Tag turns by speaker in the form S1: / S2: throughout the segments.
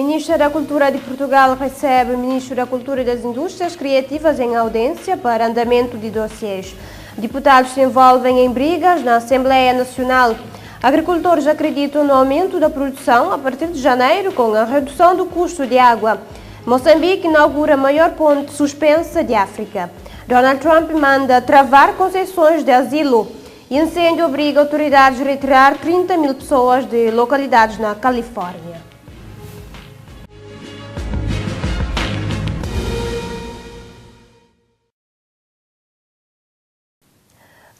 S1: Ministra da Cultura de Portugal recebe o Ministro da Cultura e das Indústrias Criativas em audiência para andamento de dossiês. Deputados se envolvem em brigas na Assembleia Nacional. Agricultores acreditam no aumento da produção a partir de janeiro com a redução do custo de água. Moçambique inaugura a maior ponte suspensa de África. Donald Trump manda travar concessões de asilo. Incêndio obriga autoridades a retirar 30 mil pessoas de localidades na Califórnia.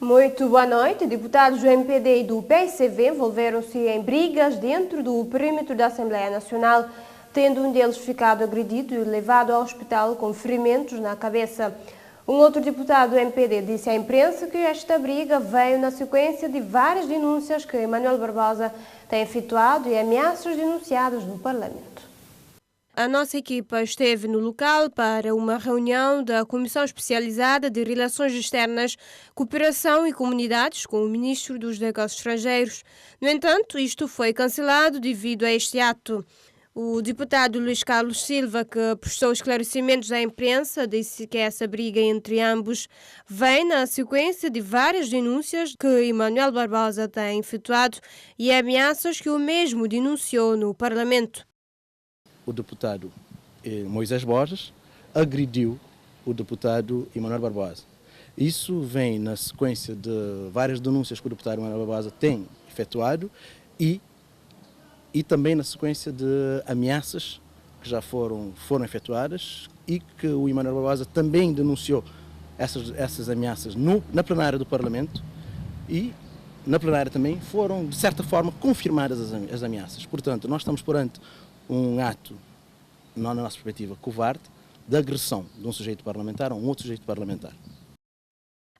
S1: Muito boa noite. Deputados do MPD e do PSCV envolveram-se em brigas dentro do perímetro da Assembleia Nacional, tendo um deles ficado agredido e levado ao hospital com ferimentos na cabeça. Um outro deputado do MPD disse à imprensa que esta briga veio na sequência de várias denúncias que Manuel Barbosa tem efetuado e ameaças denunciadas no Parlamento. A nossa equipa esteve no local para uma reunião da Comissão Especializada de Relações Externas, Cooperação e Comunidades com o Ministro dos Negócios Estrangeiros. No entanto, isto foi cancelado devido a este ato. O deputado Luís Carlos Silva, que prestou esclarecimentos à imprensa, disse que essa briga entre ambos vem na sequência de várias denúncias que Emanuel Barbosa tem efetuado e ameaças que o mesmo denunciou no Parlamento.
S2: O deputado Moisés Borges agrediu o deputado Emanuel Barbosa. Isso vem na sequência de várias denúncias que o deputado Emanuel Barbosa tem efetuado e também na sequência de ameaças que já foram efetuadas e que o Emanuel Barbosa também denunciou essas ameaças na plenária do Parlamento e na plenária também foram, de certa forma, confirmadas as ameaças. Portanto, nós estamos perante um ato, não na nossa perspectiva, covarde, de agressão de um sujeito parlamentar a um outro sujeito parlamentar.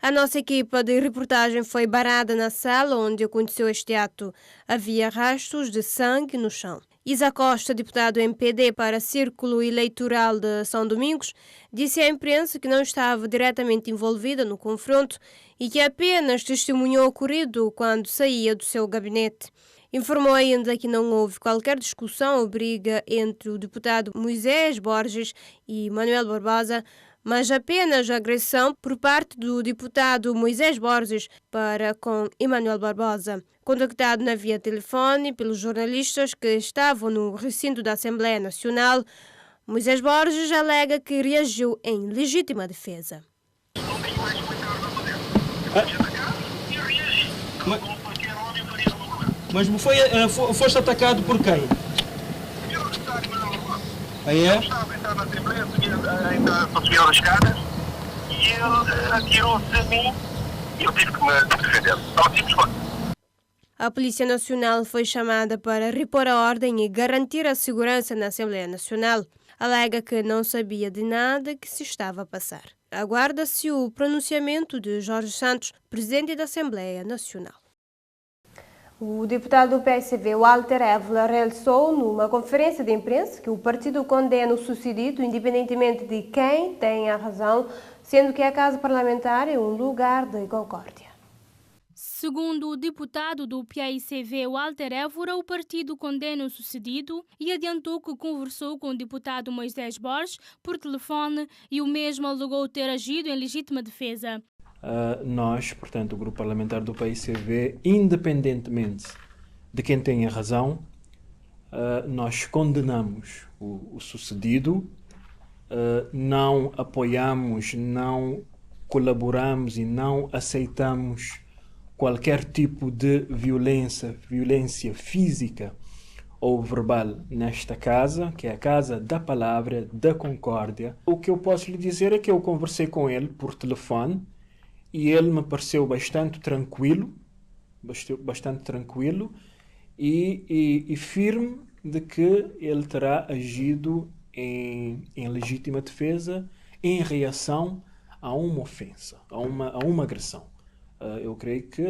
S1: A nossa equipa de reportagem foi barada na sala onde aconteceu este ato. Havia rastros de sangue no chão. Isa Costa, deputado MPD para Círculo Eleitoral de São Domingos, disse à imprensa que não estava diretamente envolvida no confronto e que apenas testemunhou o ocorrido quando saía do seu gabinete. Informou ainda que não houve qualquer discussão ou briga entre o deputado Moisés Borges e Manuel Barbosa, mas apenas agressão por parte do deputado Moisés Borges para com Emanuel Barbosa. Contactado na via telefone pelos jornalistas que estavam no recinto da Assembleia Nacional, Moisés Borges alega que reagiu em legítima defesa.
S3: Mas foste atacado por quem? Aí é?
S4: Eu estava a entrar na Assembleia, para subir as escadas, e ele atirou-se a mim e eu tive que me defender. Só simples coisa.
S1: A Polícia Nacional foi chamada para repor a ordem e garantir a segurança na Assembleia Nacional. Alega que não sabia de nada que se estava a passar. Aguarda-se o pronunciamento de Jorge Santos, presidente da Assembleia Nacional. O deputado do PSV, Walter Évora, realizou numa conferência de imprensa que o partido condena o sucedido independentemente de quem tem a razão, sendo que a Casa Parlamentar é um lugar de concórdia.
S5: Segundo o deputado do PAICV, Walter Évora, o partido condena o sucedido e adiantou que conversou com o deputado Moisés Borges por telefone e o mesmo alegou ter agido em legítima defesa.
S3: Nós, portanto, o grupo parlamentar do PAICV, independentemente de quem tenha razão, nós condenamos o sucedido, não apoiamos, não colaboramos e não aceitamos qualquer tipo de violência física ou verbal nesta casa, que é a Casa da Palavra, da Concórdia. O que eu posso lhe dizer é que eu conversei com ele por telefone e ele me pareceu bastante tranquilo e firme de que ele terá agido em legítima defesa em reação a uma ofensa, a uma agressão. Eu creio que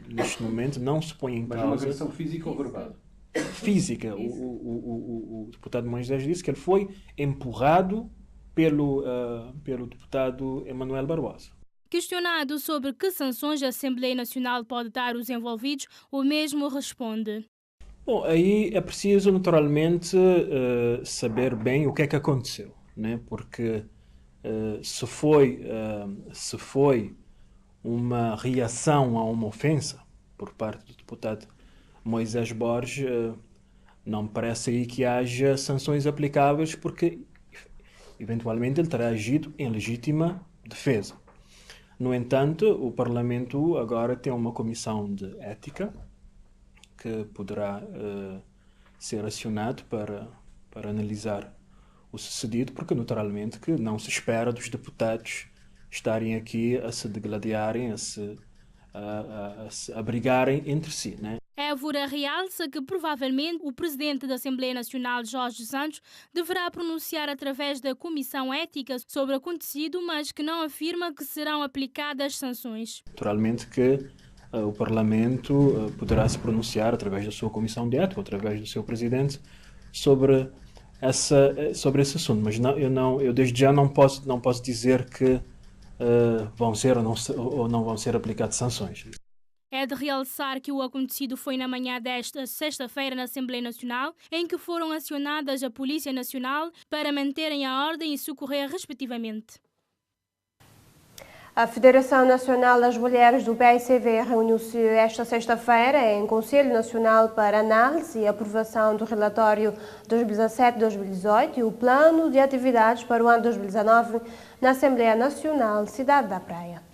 S3: neste momento não se põe em causa...
S6: Mas uma agressão física ou verbal?
S3: Física. O deputado Moisés disse que ele foi empurrado pelo deputado Emanuel Barbosa.
S5: Questionado sobre que sanções a Assembleia Nacional pode dar aos envolvidos, o mesmo responde.
S3: Bom, aí é preciso naturalmente saber bem o que é que aconteceu, né? Porque se foi uma reação a uma ofensa por parte do deputado Moisés Borges, não me parece aí que haja sanções aplicáveis, porque eventualmente ele terá agido em legítima defesa. No entanto, o Parlamento agora tem uma comissão de ética que poderá ser acionado para analisar o sucedido, porque naturalmente que não se espera dos deputados estarem aqui a se degladiarem, a se brigarem entre si, né?
S5: Évora realça que provavelmente o presidente da Assembleia Nacional, Jorge Santos, deverá pronunciar através da Comissão Ética sobre o acontecido, mas que não afirma que serão aplicadas sanções.
S3: Naturalmente que o Parlamento poderá se pronunciar através da sua Comissão de Ética, através do seu presidente, sobre esse assunto, mas eu desde já não posso dizer que vão ser ou não vão ser aplicadas sanções.
S5: É de realçar que o acontecido foi na manhã desta sexta-feira na Assembleia Nacional, em que foram acionadas a Polícia Nacional para manterem a ordem e socorrer respectivamente.
S1: A Federação Nacional das Mulheres do PAICV reuniu-se esta sexta-feira em Conselho Nacional para análise e aprovação do relatório 2017-2018 e o plano de atividades para o ano 2019 na Assembleia Nacional Cidade da Praia.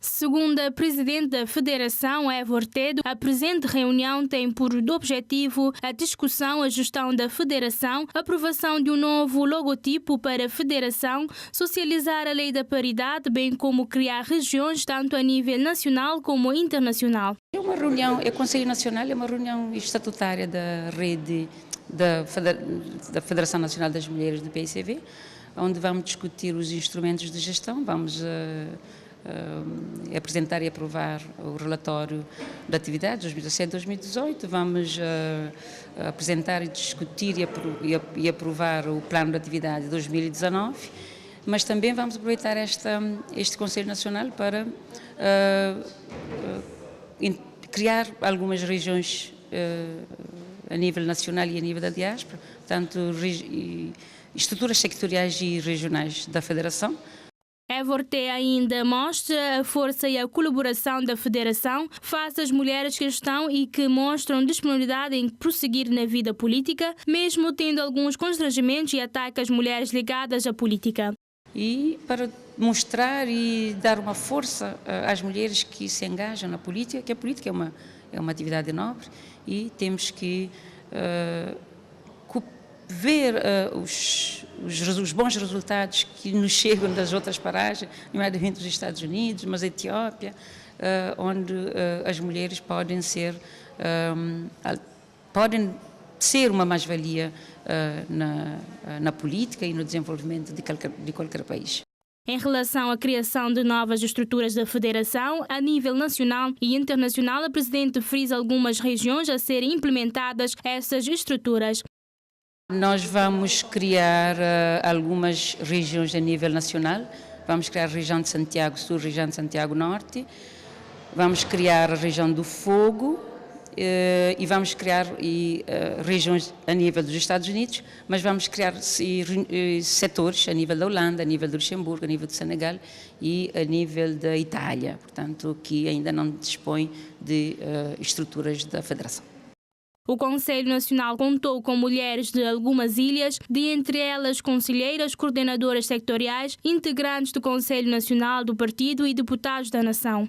S5: Segundo a presidente da Federação, Évora Tedo, a presente reunião tem por objetivo a discussão, a gestão da Federação, a aprovação de um novo logotipo para a Federação, socializar a lei da paridade, bem como criar regiões tanto a nível nacional como internacional.
S6: É uma reunião, o Conselho Nacional é uma reunião estatutária da rede da Federação Nacional das Mulheres do PAICV, onde vamos discutir os instrumentos de gestão, vamos apresentar e aprovar o relatório de atividades 2017-2018, vamos apresentar e discutir e aprovar o plano de atividade 2019, mas também vamos aproveitar este Conselho Nacional para criar algumas regiões a nível nacional e a nível da diáspora, portanto, estruturas sectoriais e regionais da Federação.
S5: Évora ainda mostra a força e a colaboração da Federação face às mulheres que estão e que mostram disponibilidade em prosseguir na vida política, mesmo tendo alguns constrangimentos e ataques às mulheres ligadas à política.
S6: E para mostrar e dar uma força às mulheres que se engajam na política, que a política é uma atividade nobre e temos que ver os bons resultados que nos chegam das outras paragens, nomeadamente dos Estados Unidos, mas a Etiópia, onde as mulheres podem ser uma mais-valia na política e no desenvolvimento de qualquer país.
S5: Em relação à criação de novas estruturas da Federação, a nível nacional e internacional, a Presidente frisa algumas regiões a serem implementadas essas estruturas.
S6: Nós vamos criar algumas regiões a nível nacional. Vamos criar a região de Santiago Sul, região de Santiago Norte. Vamos criar a região do Fogo e vamos criar regiões a nível dos Estados Unidos, mas vamos criar setores a nível da Holanda, a nível do Luxemburgo, a nível do Senegal e a nível da Itália, portanto, que ainda não dispõe de estruturas da Federação.
S5: O Conselho Nacional contou com mulheres de algumas ilhas, dentre elas conselheiras, coordenadoras sectoriais, integrantes do Conselho Nacional do Partido e deputados da Nação.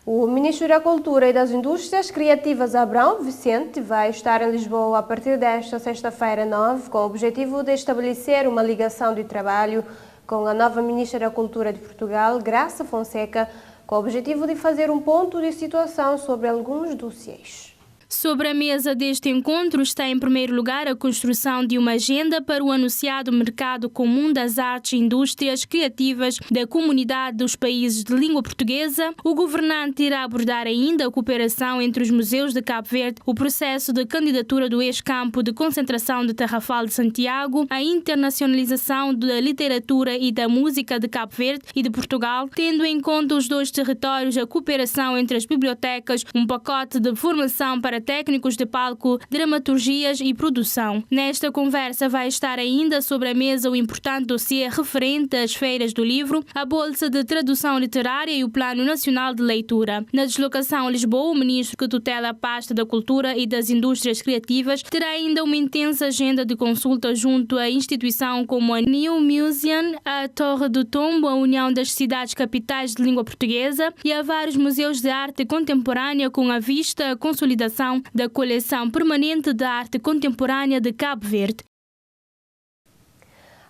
S1: O Ministro da Cultura e das Indústrias Criativas, Abrão Vicente, vai estar em Lisboa a partir desta sexta-feira 9, com o objetivo de estabelecer uma ligação de trabalho com a nova Ministra da Cultura de Portugal, Graça Fonseca, com o objetivo de fazer um ponto de situação sobre alguns dossiês.
S5: Sobre a mesa deste encontro está, em primeiro lugar, a construção de uma agenda para o anunciado Mercado Comum das Artes e Indústrias Criativas da Comunidade dos Países de Língua Portuguesa. O governante irá abordar ainda a cooperação entre os museus de Cabo Verde, o processo de candidatura do ex-campo de concentração de Tarrafal de Santiago, a internacionalização da literatura e da música de Cabo Verde e de Portugal, tendo em conta os dois territórios, a cooperação entre as bibliotecas, um pacote de formação para técnicos de palco, dramaturgias e produção. Nesta conversa vai estar ainda sobre a mesa o importante dossiê referente às feiras do livro, a Bolsa de Tradução Literária e o Plano Nacional de Leitura. Na deslocação a Lisboa, o ministro que tutela a pasta da Cultura e das Indústrias Criativas terá ainda uma intensa agenda de consulta junto à instituição como a New Museum, a Torre do Tombo, a União das Cidades Capitais de Língua Portuguesa e a vários museus de arte contemporânea com a vista à consolidação da coleção permanente de arte contemporânea de Cabo Verde.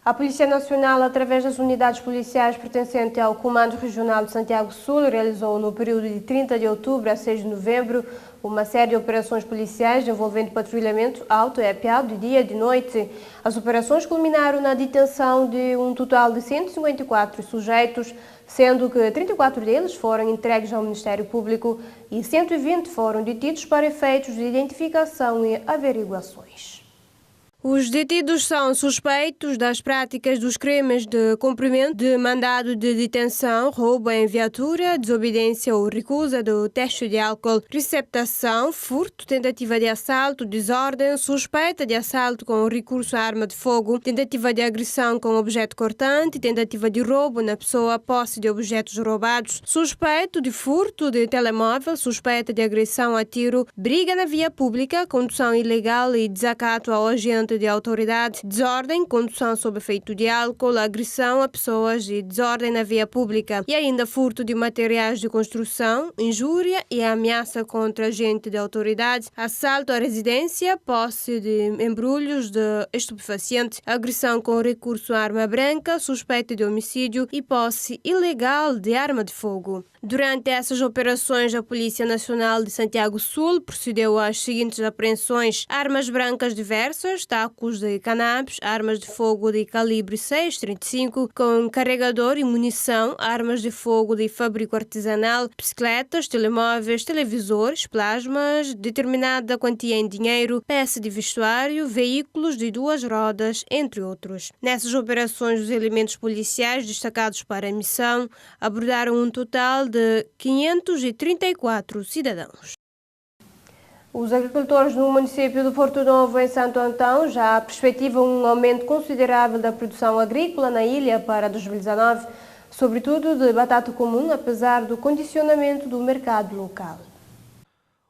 S1: A Polícia Nacional, através das unidades policiais pertencentes ao Comando Regional de Santiago Sul, realizou no período de 30 de outubro a 6 de novembro uma série de operações policiais envolvendo patrulhamento auto e a pé de dia e de noite. As operações culminaram na detenção de um total de 154 sujeitos, sendo que 34 deles foram entregues ao Ministério Público e 120 foram detidos para efeitos de identificação e averiguações. Os detidos são suspeitos das práticas dos crimes de cumprimento de mandado de detenção, roubo em viatura, desobediência ou recusa do teste de álcool, receptação, furto, tentativa de assalto, desordem, suspeita de assalto com recurso à arma de fogo, tentativa de agressão com objeto cortante, tentativa de roubo na pessoa, posse de objetos roubados, suspeito de furto de telemóvel, suspeita de agressão a tiro, briga na via pública, condução ilegal e desacato ao agente de autoridade, desordem, condução sob efeito de álcool, agressão a pessoas e desordem na via pública e ainda furto de materiais de construção, injúria e ameaça contra agente de autoridade, assalto à residência, posse de embrulhos de estupefaciente, agressão com recurso à arma branca, suspeita de homicídio e posse ilegal de arma de fogo. Durante essas operações, a Polícia Nacional de Santiago Sul procedeu às seguintes apreensões: armas brancas diversas, tacos de cannabis, armas de fogo de calibre 6,35 com carregador e munição, armas de fogo de fabrico artesanal, bicicletas, telemóveis, televisores, plasmas, determinada quantia em dinheiro, peça de vestuário, veículos de 2 rodas, entre outros. Nessas operações, os elementos policiais destacados para a missão abordaram um total de 534 cidadãos. Os agricultores no município do Porto Novo, em Santo Antão, já perspectivam um aumento considerável da produção agrícola na ilha para 2019, sobretudo de batata comum, apesar do condicionamento do mercado local.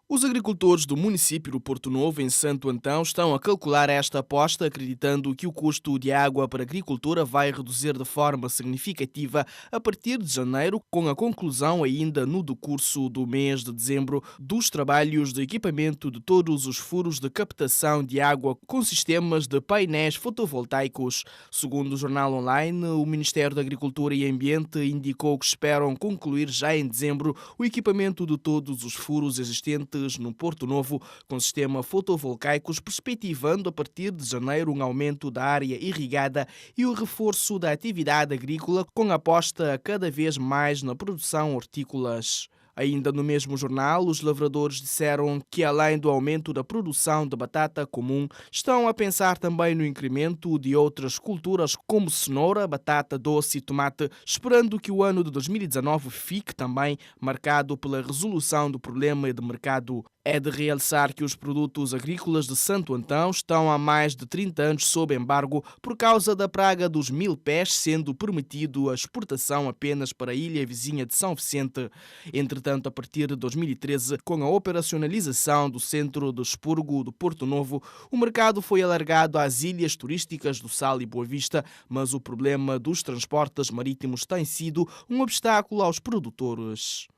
S7: Os agricultores do município do Porto Novo, em Santo Antão, estão a calcular esta aposta, acreditando que o custo de água para a agricultura vai reduzir de forma significativa a partir de janeiro, com a conclusão ainda no decurso do mês de dezembro dos trabalhos de equipamento de todos os furos de captação de água com sistemas de painéis fotovoltaicos. Segundo o jornal online, o Ministério da Agricultura e Ambiente indicou que esperam concluir já em dezembro o equipamento de todos os furos existentes no Porto Novo com sistema fotovoltaicos, perspectivando a partir de janeiro um aumento da área irrigada e o reforço da atividade agrícola com aposta cada vez mais na produção hortícolas. Ainda no mesmo jornal, os lavradores disseram que, além do aumento da produção de batata comum, estão a pensar também no incremento de outras culturas como cenoura, batata doce e tomate, esperando que o ano de 2019 fique também marcado pela resolução do problema de mercado. É de realçar que os produtos agrícolas de Santo Antão estão há mais de 30 anos sob embargo por causa da praga dos milpés, sendo permitido a exportação apenas para a ilha vizinha de São Vicente. Entretanto, a partir de 2013, com a operacionalização do Centro de Expurgo do Porto Novo, o mercado foi alargado às ilhas turísticas do Sal e Boa Vista, mas o problema dos transportes marítimos tem sido um obstáculo aos produtores.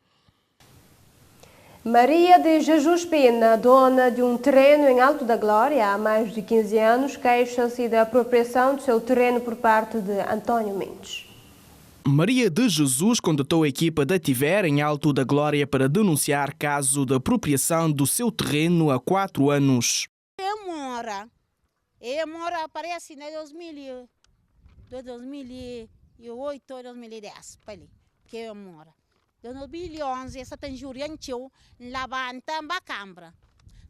S1: Maria de Jesus Pena, dona de um terreno em Alto da Glória há mais de 15 anos, queixa-se da apropriação do seu terreno por parte de António Mendes.
S7: Maria de Jesus contatou a equipa da TIVER em Alto da Glória para denunciar caso de apropriação do seu terreno há 4 anos.
S8: Eu moro parece em 2008 ou 2010, que eu moro. Em 2011, essa tanjurian tio levanta a câmara.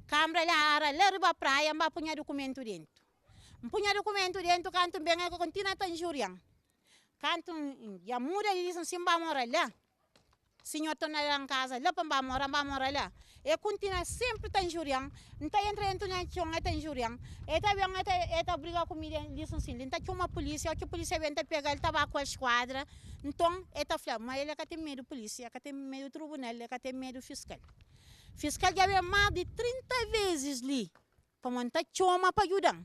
S8: Câmara lá leva praia, mas punha documento dentro. Punha documento dentro, canto bem é que continua tanjurian. Canto já muda e dizem simba mora lá. senhor está na casa, lá para morar lá. E continua sempre tá injuriando, não tá entrando na chonga tá injuriando. E tá bem, tá briga comigo, diz assim, tá com uma polícia, que a polícia vem pegar, ele tava com a esquadra. Então, tá falando, mas ele tem medo da polícia, tem medo do tribunal, ele tem medo do fiscal. Fiscal já veio mais de 30 vezes ali, para montar choma para ajudar.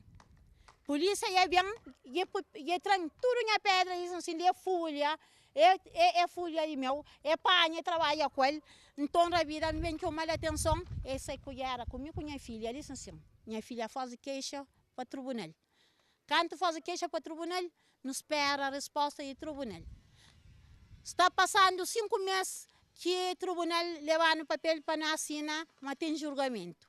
S8: Polícia já vem, já traz tudo na pedra, diz assim, é folha. É folha de meu, é panha, trabalha com ele. Então, a vida vem com uma atenção. Essa é colhera comigo com minha filha. Diz assim: minha filha faz queixa para o tribunal. Quando faz queixa para o tribunal, não espera a resposta do tribunal. Está passando 5 meses que o tribunal leva no papel para assinar, mas tem julgamento.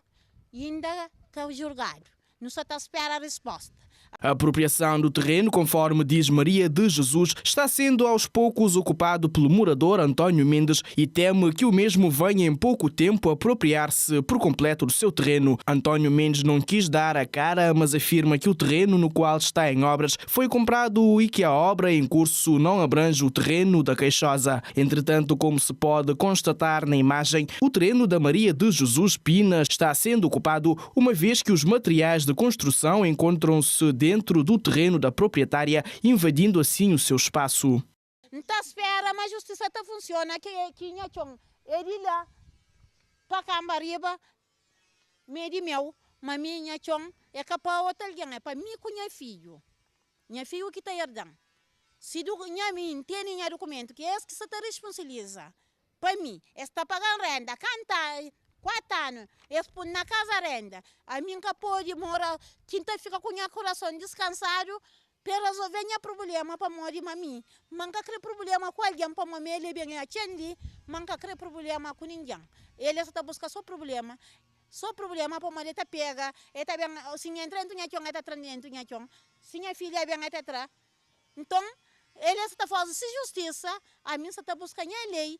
S8: E ainda que é julgado. Não só está a esperar a resposta.
S7: A apropriação do terreno, conforme diz Maria de Jesus, está sendo aos poucos ocupado pelo morador António Mendes e teme que o mesmo venha em pouco tempo apropriar-se por completo do seu terreno. António Mendes não quis dar a cara, mas afirma que o terreno no qual está em obras foi comprado e que a obra em curso não abrange o terreno da Queixosa. Entretanto, como se pode constatar na imagem, o terreno da Maria de Jesus Pina está sendo ocupado, uma vez que os materiais de construção encontram-se dentro do terreno da proprietária, invadindo assim o seu espaço.
S8: Não está à espera, mas a justiça está funciona. Que nha chong, ele lá, para Cambariba, meio meu, mas minha chong é capaz de outra alguém, é para mim com minha filho que está herdando. Se do minha mãe tem minha documento, que é esse que se responsabiliza, para mim, está pagando renda, canta 4 anos, eles põem na casa renda. A mim que pode morar, quinta fica com o coração descansado, para resolver o problema para morar com mim. Manca crer problema com alguém para morrer, ele bem atende, manca crer problema com ninguém. Ele está buscando só problema para morar tá pega, e tá bem, se entra dentro do está treinando dentro se minha filha bem atrás. Então, ele está fazendo justiça, a mim está buscando a lei.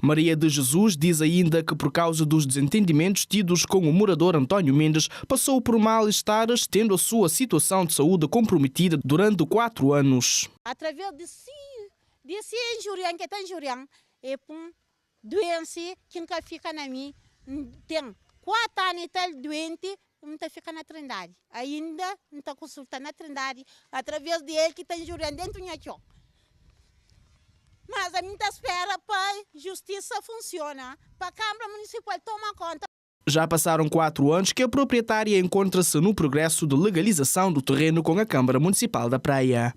S7: Maria de Jesus diz ainda que, por causa dos desentendimentos tidos com o morador António Mendes, passou por mal-estares, tendo a sua situação de saúde comprometida durante 4 anos.
S8: Através de se injuriar, que está injuriando, é por doença que fica na mim, tem 4 anos tal doente, não está ficando na Trindade. Ainda não está consultando na Trindade, através de ele que está injuriando dentro do Nhachó. Mas a minha espera para a justiça funciona, para a Câmara Municipal tomar conta.
S7: Já passaram 4 anos que a proprietária encontra-se no progresso de legalização do terreno com a Câmara Municipal da Praia.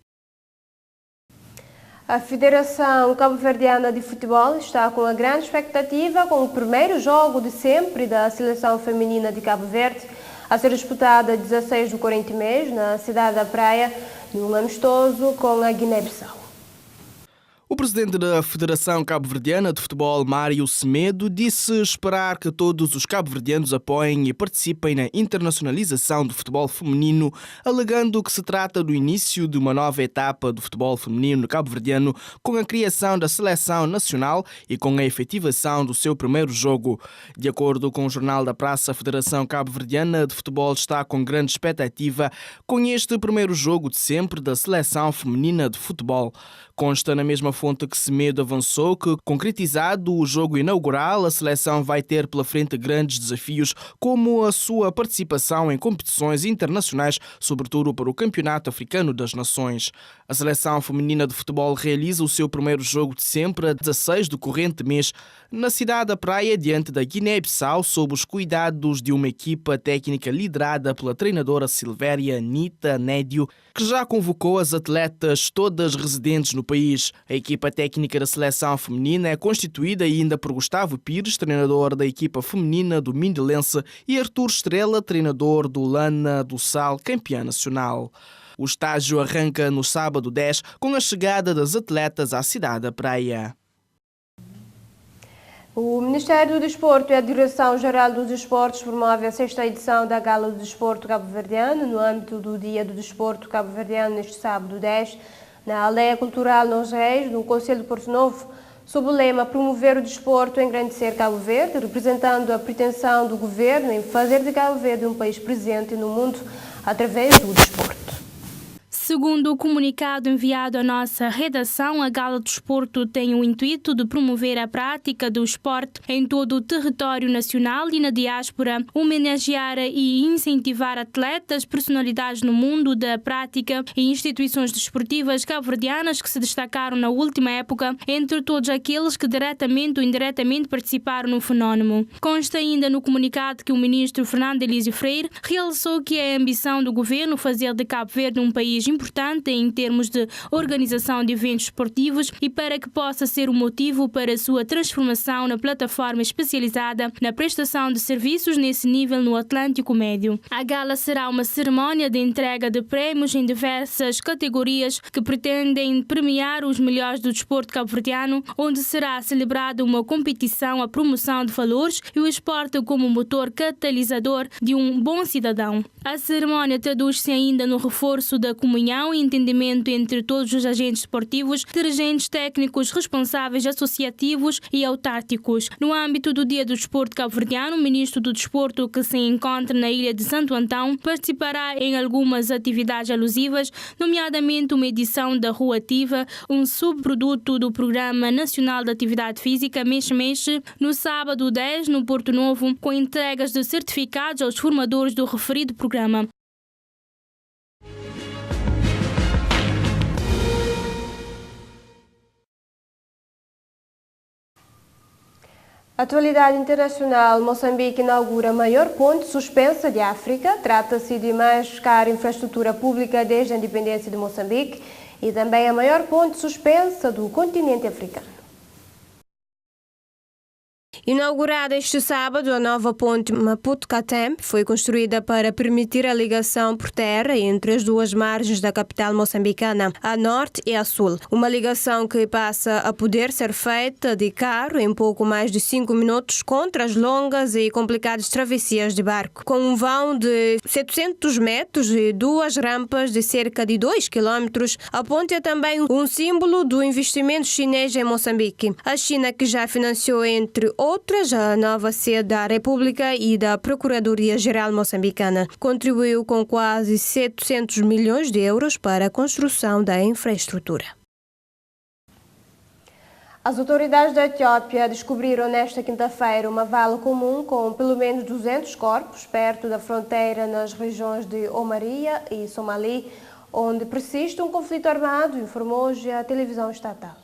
S1: A Federação Cabo-Verdiana de Futebol está com a grande expectativa com o primeiro jogo de sempre da Seleção Feminina de Cabo Verde, a ser disputada 16 do corrente mês na cidade da Praia, num amistoso com a Guiné-Bissau.
S7: O presidente da Federação Cabo-Verdiana de Futebol, Mário Semedo, disse esperar que todos os cabo-verdianos apoiem e participem na internacionalização do futebol feminino, alegando que se trata do início de uma nova etapa do futebol feminino cabo-verdiano, com a criação da seleção nacional e com a efetivação do seu primeiro jogo. De acordo com o Jornal da Praça, a Federação Cabo-Verdiana de Futebol está com grande expectativa com este primeiro jogo de sempre da seleção feminina de futebol. Consta na mesma fonte que Semedo avançou que, concretizado o jogo inaugural, a seleção vai ter pela frente grandes desafios, como a sua participação em competições internacionais, sobretudo para o Campeonato Africano das Nações. A seleção feminina de futebol realiza o seu primeiro jogo de sempre, a 16 do corrente mês, na cidade da Praia, diante da Guiné-Bissau, sob os cuidados de uma equipa técnica liderada pela treinadora Silvéria Nita Nédio, que já convocou as atletas todas residentes no país. A equipa técnica da seleção feminina é constituída ainda por Gustavo Pires, treinador da equipa feminina do Mindelense, e Artur Estrela, treinador do Lana do Sal, campeã nacional. O estágio arranca no sábado 10, com a chegada das atletas à cidade da Praia.
S1: O Ministério do Desporto e a Direção-Geral dos Desportos promove a 6ª edição da Gala do Desporto Cabo-Verdiano no âmbito do Dia do Desporto Cabo-Verdiano neste sábado 10, na Aldeia Cultural Nos Reis, no Concelho de Porto Novo, sob o lema Promover o Desporto e Engrandecer Cabo Verde, representando a pretensão do Governo em fazer de Cabo Verde um país presente no mundo através do desporto.
S5: Segundo o comunicado enviado à nossa redação, a Gala do Desporto tem o intuito de promover a prática do esporte em todo o território nacional e na diáspora, homenagear e incentivar atletas, personalidades no mundo da prática e instituições desportivas cabo-verdianas que se destacaram na última época, entre todos aqueles que diretamente ou indiretamente participaram no fenómeno. Consta ainda no comunicado que o ministro Fernando Elísio Freire realçou que é a ambição do governo fazer de Cabo Verde um país importante em termos de organização de eventos esportivos e para que possa ser o motivo para a sua transformação na plataforma especializada na prestação de serviços nesse nível no Atlântico Médio. A gala será uma cerimónia de entrega de prémios em diversas categorias que pretendem premiar os melhores do desporto cabo-verdiano, onde será celebrada uma competição à promoção de valores e o esporte como motor catalisador de um bom cidadão. A cerimónia traduz-se ainda no reforço da comunhão e entendimento entre todos os agentes esportivos, dirigentes técnicos, responsáveis associativos e autárquicos. No âmbito do Dia do Desporto cabo-verdiano, o ministro do Desporto, que se encontra na ilha de Santo Antão, participará em algumas atividades alusivas, nomeadamente uma edição da Rua Ativa, um subproduto do Programa Nacional de Atividade Física Mexe-Mexe, no sábado 10, no Porto Novo, com entregas de certificados aos formadores do referido programa.
S1: Atualidade internacional. Moçambique inaugura a maior ponte suspensa de África. Trata-se de mais cara infraestrutura pública desde a independência de Moçambique e também a maior ponte suspensa do continente africano. Inaugurada este sábado, a nova ponte Maputo-Catembe foi construída para permitir a ligação por terra entre as duas margens da capital moçambicana, a norte e a sul. Uma ligação que passa a poder ser feita de carro em pouco mais de 5 minutos contra as longas e complicadas travessias de barco. Com um vão de 700 metros e duas rampas de cerca de 2 quilômetros, a ponte é também um símbolo do investimento chinês em Moçambique. A China, que já financiou, entre outras, a nova sede da República e da Procuradoria-Geral moçambicana, contribuiu com quase 700 milhões de euros para a construção da infraestrutura. As autoridades da Etiópia descobriram nesta quinta-feira uma vala comum com pelo menos 200 corpos perto da fronteira nas regiões de Omaria e Somali, onde persiste um conflito armado, informou hoje a televisão estatal.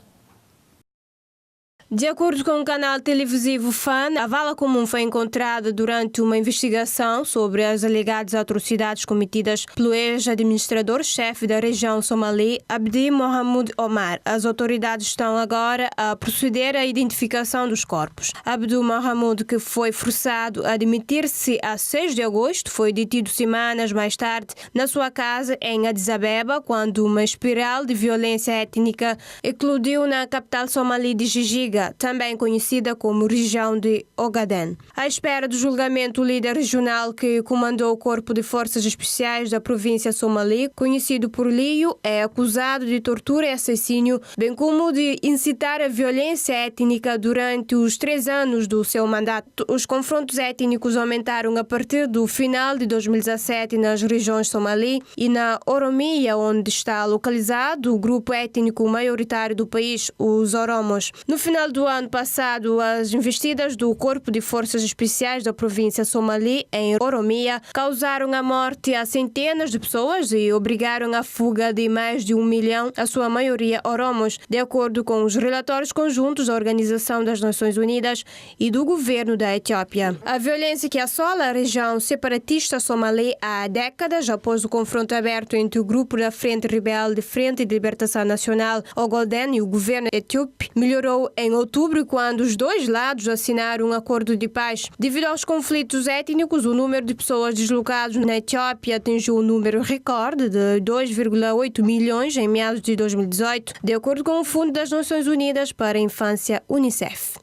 S1: De acordo com o canal televisivo FAN, a vala comum foi encontrada durante uma investigação sobre as alegadas atrocidades cometidas pelo ex-administrador-chefe da região somali, Abdi Mohamed Omar. As autoridades estão agora a proceder à identificação dos corpos. Abdi Mohamed, que foi forçado a demitir-se a 6 de agosto, foi detido semanas mais tarde na sua casa em Addis Abeba, quando uma espiral de violência étnica eclodiu na capital somali de Gigiga, também conhecida como região de Ogaden. À espera do julgamento, o líder regional que comandou o Corpo de Forças Especiais da província somali, conhecido por Lio, é acusado de tortura e assassínio, bem como de incitar a violência étnica durante os 3 anos do seu mandato. Os confrontos étnicos aumentaram a partir do final de 2017 nas regiões somali e na Oromia, onde está localizado o grupo étnico maioritário do país, os Oromos. No final do ano passado, as investidas do Corpo de Forças Especiais da província somali em Oromia causaram a morte a centenas de pessoas e obrigaram a fuga de mais de 1 milhão, a sua maioria oromos, de acordo com os relatórios conjuntos da Organização das Nações Unidas e do governo da Etiópia. A violência que assola a região separatista somali há décadas, após o confronto aberto entre o grupo da Frente Rebelde Frente de Libertação Nacional, Ogaden, e o governo etíope, melhorou em outubro, quando os dois lados assinaram um acordo de paz. Devido aos conflitos étnicos, o número de pessoas deslocadas na Etiópia atingiu um número recorde de 2,8 milhões em meados de 2018, de acordo com o Fundo das Nações Unidas para a Infância, UNICEF.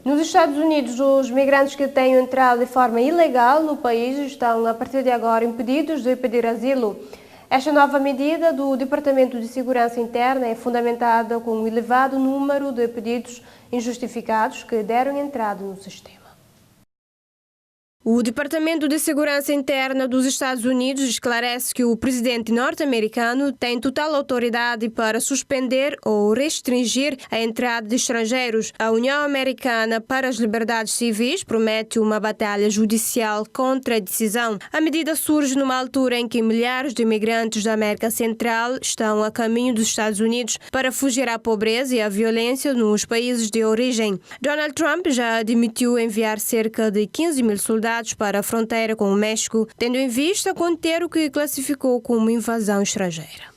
S1: Nos Estados Unidos, os migrantes que tenham entrado de forma ilegal no país estão, a partir de agora, impedidos de pedir asilo. Esta nova medida do Departamento de Segurança Interna é fundamentada com um elevado número de pedidos injustificados que deram entrada no sistema. O Departamento de Segurança Interna dos Estados Unidos esclarece que o presidente norte-americano tem total autoridade para suspender ou restringir a entrada de estrangeiros. A União Americana para as Liberdades Civis promete uma batalha judicial contra a decisão. A medida surge numa altura em que milhares de imigrantes da América Central estão a caminho dos Estados Unidos para fugir à pobreza e à violência nos países de origem. Donald Trump já admitiu enviar cerca de 15 mil soldados para a fronteira com o México, tendo em vista conter o que classificou como invasão estrangeira.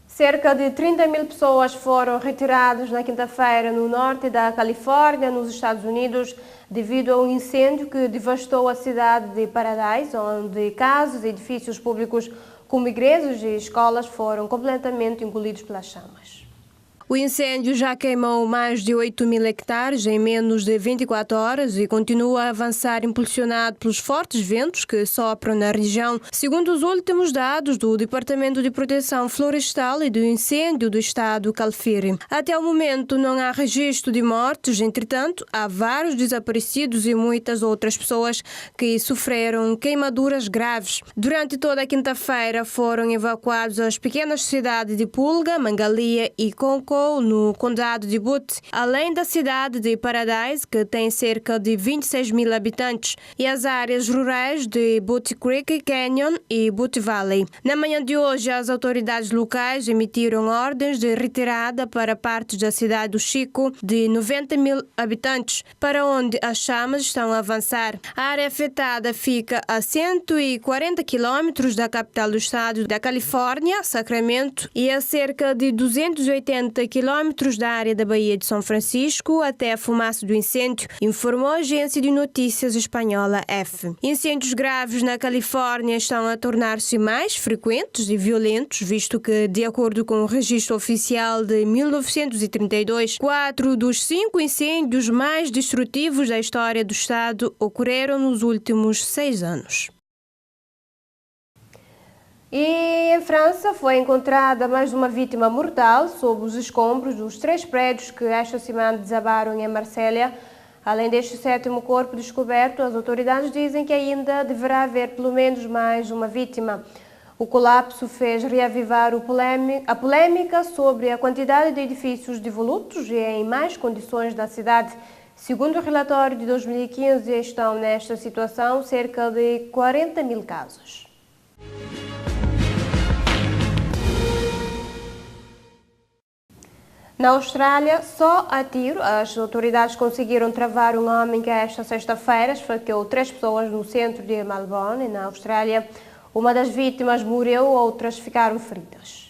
S1: Cerca de 30 mil pessoas foram retiradas na quinta-feira no norte da Califórnia, nos Estados Unidos, devido a um incêndio que devastou a cidade de Paradise, onde casas e edifícios públicos como igrejas e escolas foram completamente engolidos pelas chamas. O incêndio já queimou mais de 8 mil hectares em menos de 24 horas e continua a avançar impulsionado pelos fortes ventos que sopram na região, segundo os últimos dados do Departamento de Proteção Florestal e do Incêndio do estado Califórnia. Até o momento não há registro de mortes, entretanto, há vários desaparecidos e muitas outras pessoas que sofreram queimaduras graves. Durante toda a quinta-feira foram evacuados as pequenas cidades de Pulga, Mangalia e Conco, no condado de Butte, além da cidade de Paradise, que tem cerca de 26 mil habitantes, e as áreas rurais de Butte Creek Canyon e Butte Valley. Na manhã de hoje, as autoridades locais emitiram ordens de retirada para partes da cidade do Chico, de 90 mil habitantes, para onde as chamas estão a avançar. A área afetada fica a 140 quilômetros da capital do estado da Califórnia, Sacramento, e a cerca de 280 quilômetros da área da Baía de São Francisco até a fumaça do incêndio, informou a agência de notícias espanhola EFE. Incêndios graves na Califórnia estão a tornar-se mais frequentes e violentos, visto que, de acordo com o registro oficial de 1932, 4 dos 5 incêndios mais destrutivos da história do estado ocorreram nos últimos 6 anos. E em França foi encontrada mais uma vítima mortal sob os escombros dos 3 prédios que esta semana desabaram em Marselha. Além deste 7º corpo descoberto, as autoridades dizem que ainda deverá haver pelo menos mais uma vítima. O colapso fez reavivar a polêmica sobre a quantidade de edifícios devolutos e em más condições da cidade. Segundo o relatório de 2015, estão nesta situação cerca de 40 mil casos. Na Austrália, só a tiro, as autoridades conseguiram travar um homem que esta sexta-feira esfaqueou 3 pessoas no centro de Melbourne, na Austrália. Uma das vítimas morreu, outras ficaram feridas.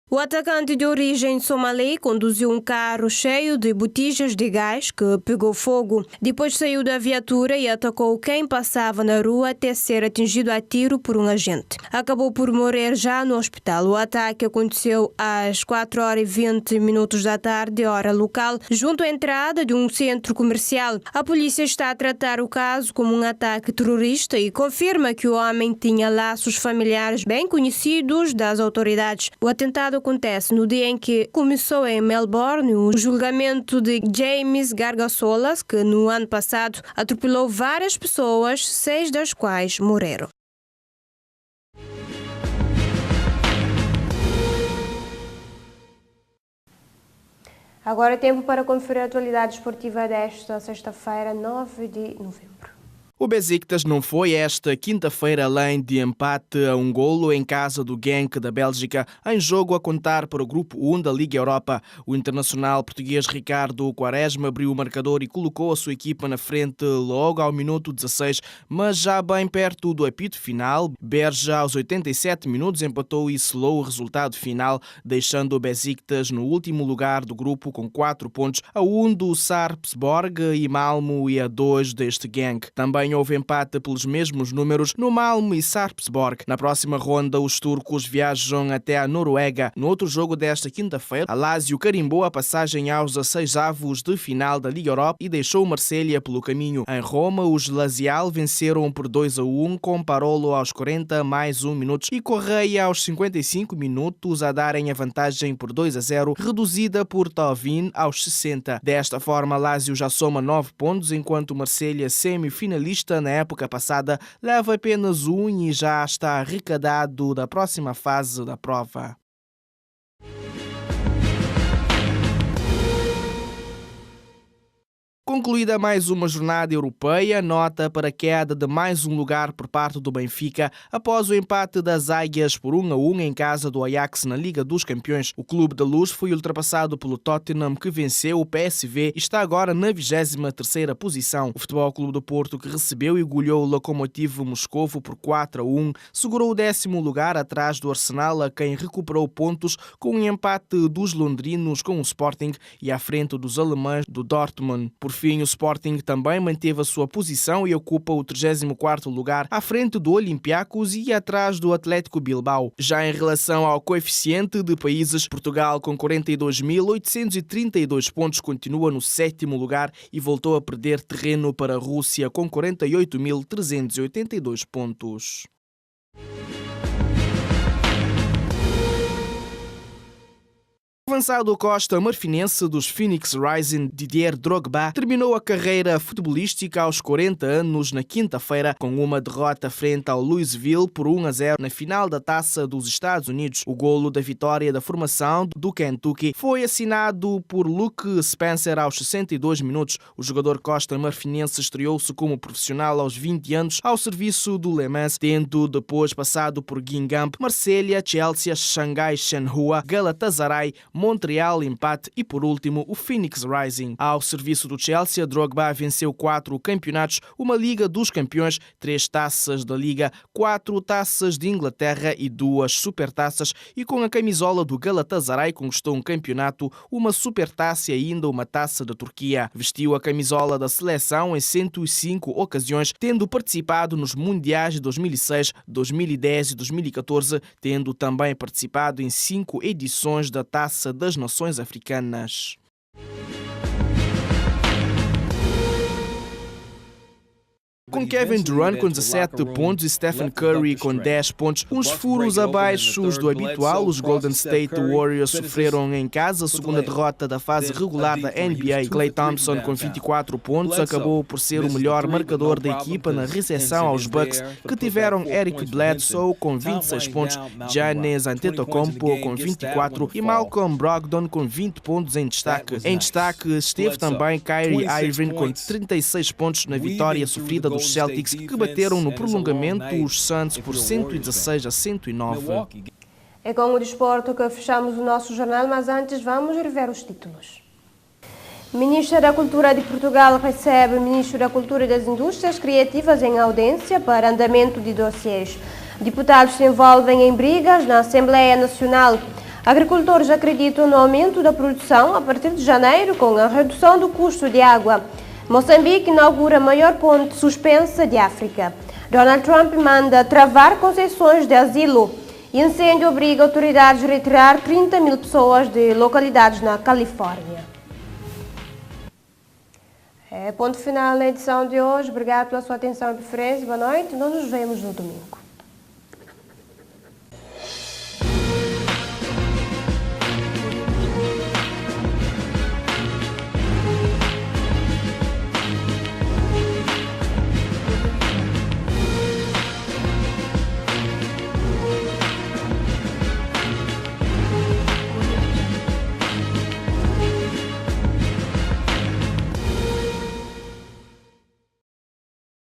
S1: O atacante de origem somalí conduziu um carro cheio de botijas de gás que pegou fogo. Depois saiu da viatura e atacou quem passava na rua até ser atingido a tiro por um agente. Acabou por morrer já no hospital. O ataque aconteceu às 4h20 da tarde, hora local, junto à entrada de um centro comercial. A polícia está a tratar o caso como um ataque terrorista e confirma que o homem tinha laços familiares bem conhecidos das autoridades. O atentado acontece no dia em que começou em Melbourne o julgamento de James Gargasolas, que no ano passado atropelou várias pessoas, 6 das quais morreram. Agora é tempo para conferir a atualidade esportiva desta sexta-feira, 9 de novembro.
S7: O Besiktas não foi esta quinta-feira além de empate a 1 golo em casa do Genk da Bélgica, em jogo a contar para o Grupo 1 da Liga Europa. O internacional português Ricardo Quaresma abriu o marcador e colocou a sua equipa na frente logo ao minuto 16, mas já bem perto do apito final, Berja aos 87 minutos empatou e selou o resultado final, deixando o Besiktas no último lugar do grupo com 4 pontos, a 1 do Sarpsborg e Malmo e a 2 deste Genk. Também Também houve empate pelos mesmos números no Malmö e Sarpsborg. Na próxima ronda, os turcos viajam até a Noruega. No outro jogo desta quinta-feira, a Lazio carimbou a passagem aos 16avos de final da Liga Europa e deixou o Marselha pelo caminho. Em Roma, os Lazial venceram por 2-1, com Parolo aos 40 mais 1 minuto e Correia aos 55 minutos a darem a vantagem por 2-0, reduzida por Tovin aos 60. Desta forma, a Lazio já soma 9 pontos, enquanto o Marselha, semifinalista na época passada, leva apenas 1 e já está arrecadado da próxima fase da prova. Concluída mais uma jornada europeia, nota para a queda de mais um lugar por parte do Benfica após o empate das Águias por 1-1 em casa do Ajax na Liga dos Campeões. O Clube da Luz foi ultrapassado pelo Tottenham, que venceu o PSV e está agora na 23ª posição. O Futebol Clube do Porto, que recebeu e goleou o Lokomotiv Moscovo por 4-1, segurou o 10º lugar atrás do Arsenal, a quem recuperou pontos com o empate dos londrinos com o Sporting e à frente dos alemães do Dortmund. Por fim, o Sporting também manteve a sua posição e ocupa o 34º lugar, à frente do Olympiacos e atrás do Atlético Bilbao. Já em relação ao coeficiente de países, Portugal, com 42.832 pontos, continua no 7º lugar e voltou a perder terreno para a Rússia, com 48.382 pontos. O avançado Costa Marfinense dos Phoenix Rising, Didier Drogba, terminou a carreira futebolística aos 40 anos na quinta-feira com uma derrota frente ao Louisville por 1-0 na final da Taça dos Estados Unidos. O golo da vitória da formação do Kentucky foi assinado por Luke Spencer aos 62 minutos. O jogador Costa Marfinense estreou-se como profissional aos 20 anos ao serviço do Le Mans, tendo depois passado por Guingamp, Marselha, Chelsea, Xangai Shenhua, Galatasaray, Montreal Impact e, por último, o Phoenix Rising. Ao serviço do Chelsea, Drogba venceu 4 campeonatos, uma Liga dos Campeões, 3 taças da Liga, 4 taças de Inglaterra e 2 supertaças, e com a camisola do Galatasaray conquistou um campeonato, uma supertaça e ainda uma taça da Turquia. Vestiu a camisola da seleção em 105 ocasiões, tendo participado nos Mundiais de 2006, 2010 e 2014, tendo também participado em 5 edições da Taça das Nações Africanas. Com Kevin Durant com 17 pontos e Stephen Curry com 10 pontos, uns furos abaixo do habitual, os Golden State Warriors sofreram em casa a segunda derrota da fase regular da NBA. Klay Thompson, com 24 pontos, acabou por ser o melhor marcador da equipa na recepção aos Bucks, que tiveram Eric Bledsoe com 26 pontos, Giannis Antetokounmpo com 24 e Malcolm Brogdon com 20 pontos em destaque. Em destaque esteve também Kyrie Irving com 36 pontos na vitória sofrida dos Celtics, que bateram no prolongamento os Suns por 116-109.
S1: É com o desporto que fechamos o nosso jornal, mas antes vamos rever os títulos. Ministra da Cultura de Portugal recebe o Ministro da Cultura e das Indústrias Criativas em audiência para andamento de dossiês. Deputados se envolvem em brigas na Assembleia Nacional. Agricultores acreditam no aumento da produção a partir de janeiro com a redução do custo de água. Moçambique inaugura a maior ponte suspensa de África. Donald Trump manda travar concessões de asilo. Incêndio obriga autoridades a retirar 30 mil pessoas de localidades na Califórnia. É ponto final na edição de hoje. Obrigado pela sua atenção e preferência. Boa noite. Nós nos vemos no domingo.